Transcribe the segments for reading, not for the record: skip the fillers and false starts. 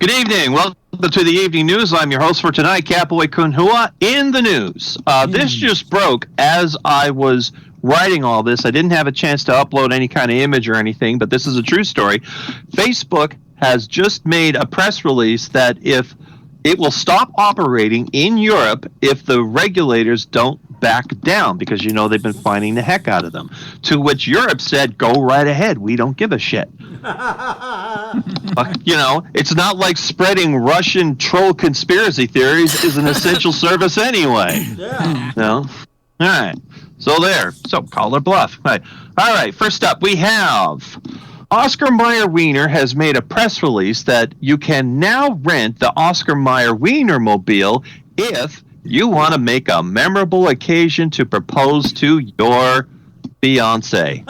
Good evening. Welcome to the evening news. I'm your host for tonight, Capoe Kunhua. In the news, this just broke as I was writing all this. I didn't have a chance to upload any kind of image or anything, but this is a true story. Facebook has just made a press release that if it will stop operating in Europe if the regulators don't back down, because they've been fining the heck out of them. To which Europe said, "Go right ahead. We don't give a shit." It's not like spreading Russian troll conspiracy theories is an essential service anyway. Yeah. All right. So there. So call their bluff. All right. First up, we have Oscar Mayer Wiener has made a press release that you can now rent the Oscar Mayer Wienermobile if you want to make a memorable occasion to propose to your fiance.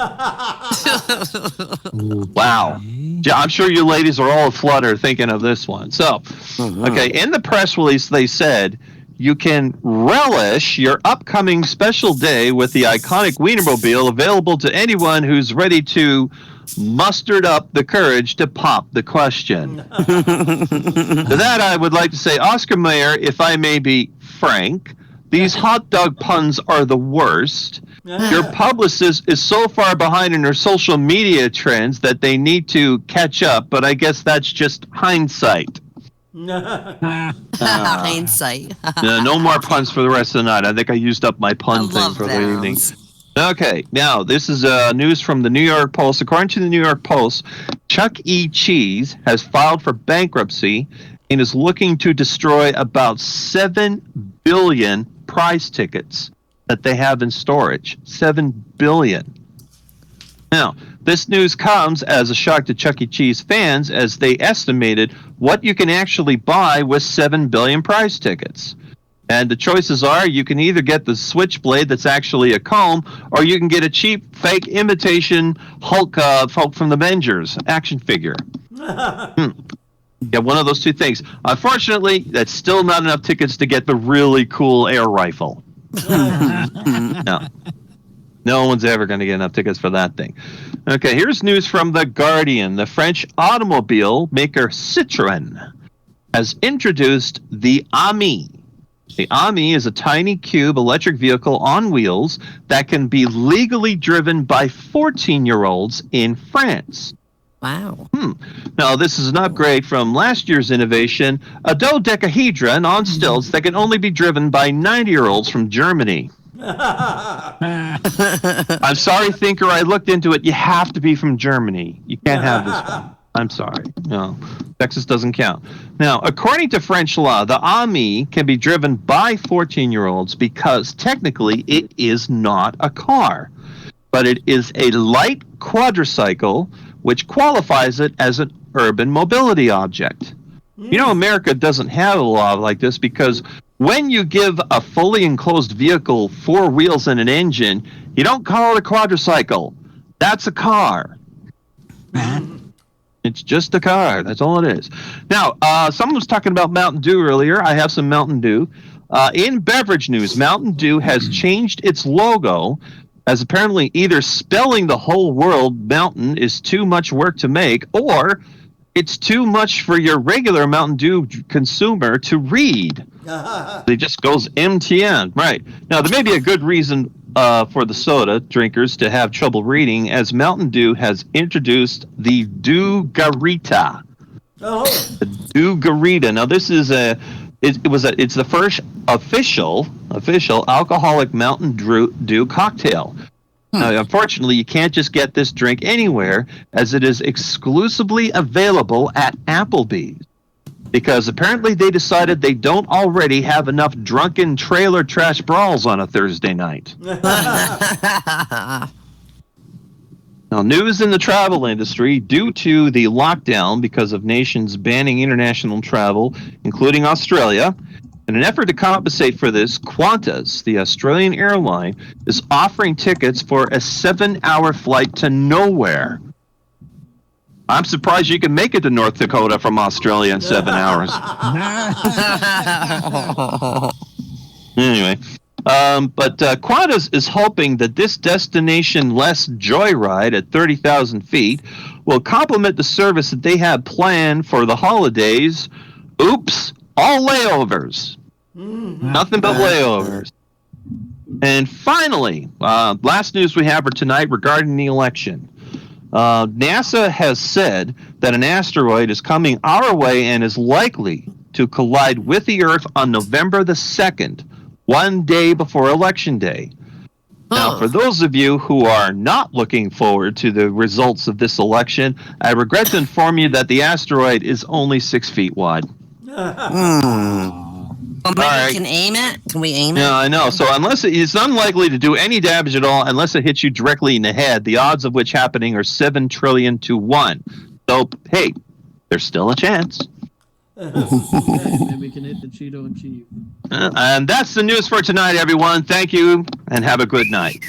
Wow. Yeah, I'm sure you ladies are all aflutter thinking of this one. So, okay, in the press release, they said you can relish your upcoming special day with the iconic Wienermobile available to anyone who's ready to mustered up the courage to pop the question. To that, I would like to say, Oscar Mayer, if I may be frank, these hot dog puns are the worst. Your publicist is so far behind in her social media trends that they need to catch up, but I guess that's just hindsight. Hindsight. No more puns for the rest of the night. I think I used up my pun thing for the evening. Okay, now this is news from the New York Post. According to the New York Post, Chuck E. Cheese has filed for bankruptcy and is looking to destroy about 7 billion prize tickets that they have in storage. 7 billion. Now, this news comes as a shock to Chuck E. Cheese fans as they estimated what you can actually buy with 7 billion prize tickets. And the choices are, you can either get the switchblade that's actually a comb, or you can get a cheap, fake imitation Hulk from the Avengers action figure. Yeah, one of those two things. Unfortunately, that's still not enough tickets to get the really cool air rifle. No one's ever going to get enough tickets for that thing. Okay, here's news from The Guardian. The French automobile maker Citroën has introduced the Ami. The Ami is a tiny cube electric vehicle on wheels that can be legally driven by 14-year-olds in France. Wow. Now, this is an upgrade from last year's innovation, a dodecahedron on stilts that can only be driven by 90-year-olds from Germany. I'm sorry, Thinker, I looked into it. You have to be from Germany. You can't have this one. I'm sorry. No, Texas doesn't count. Now, according to French law, the Ami can be driven by 14-year-olds because technically it is not a car, but it is a light quadricycle, which qualifies it as an urban mobility object. America doesn't have a law like this because when you give a fully enclosed vehicle 4 wheels and an engine, you don't call it a quadricycle. That's a car. It's just a car. That's all it is. Now, someone was talking about Mountain Dew earlier. I have some Mountain Dew. In beverage news, Mountain Dew has changed its logo as apparently either spelling the whole word mountain is too much work to make, or it's too much for your regular Mountain Dew consumer to read. It just goes MTN. Right. Now, there may be a good reason for the soda drinkers to have trouble reading, as Mountain Dew has introduced the Dew Garita. The Dew Garita. Now, this is it's the first official alcoholic Mountain Dew cocktail. Now, unfortunately, you can't just get this drink anywhere, as it is exclusively available at Applebee's, because apparently they decided they don't already have enough drunken trailer trash brawls on a Thursday night. Now, news in the travel industry: due to the lockdown because of nations banning international travel, including Australia, in an effort to compensate for this, Qantas, the Australian airline, is offering tickets for a 7-hour flight to nowhere. I'm surprised you can make it to North Dakota from Australia in 7 hours. Anyway, But Qantas is hoping that this destination-less joyride at 30,000 feet will complement the service that they have planned for the holidays. Oops, all layovers. Nothing but layovers. And finally, last news we have for tonight regarding the election. NASA has said that an asteroid is coming our way and is likely to collide with the Earth on November the 2nd, one day before Election Day. Now, for those of you who are not looking forward to the results of this election, I regret to inform you that the asteroid is only 6 feet wide. Well, maybe we can aim it. Can we aim it? Yeah, I know. So unless it's unlikely to do any damage at all, unless it hits you directly in the head, the odds of which happening are 7 trillion to 1. So, hey, there's still a chance. Maybe we can hit the Cheeto and Chief. And that's the news for tonight, everyone. Thank you, and have a good night.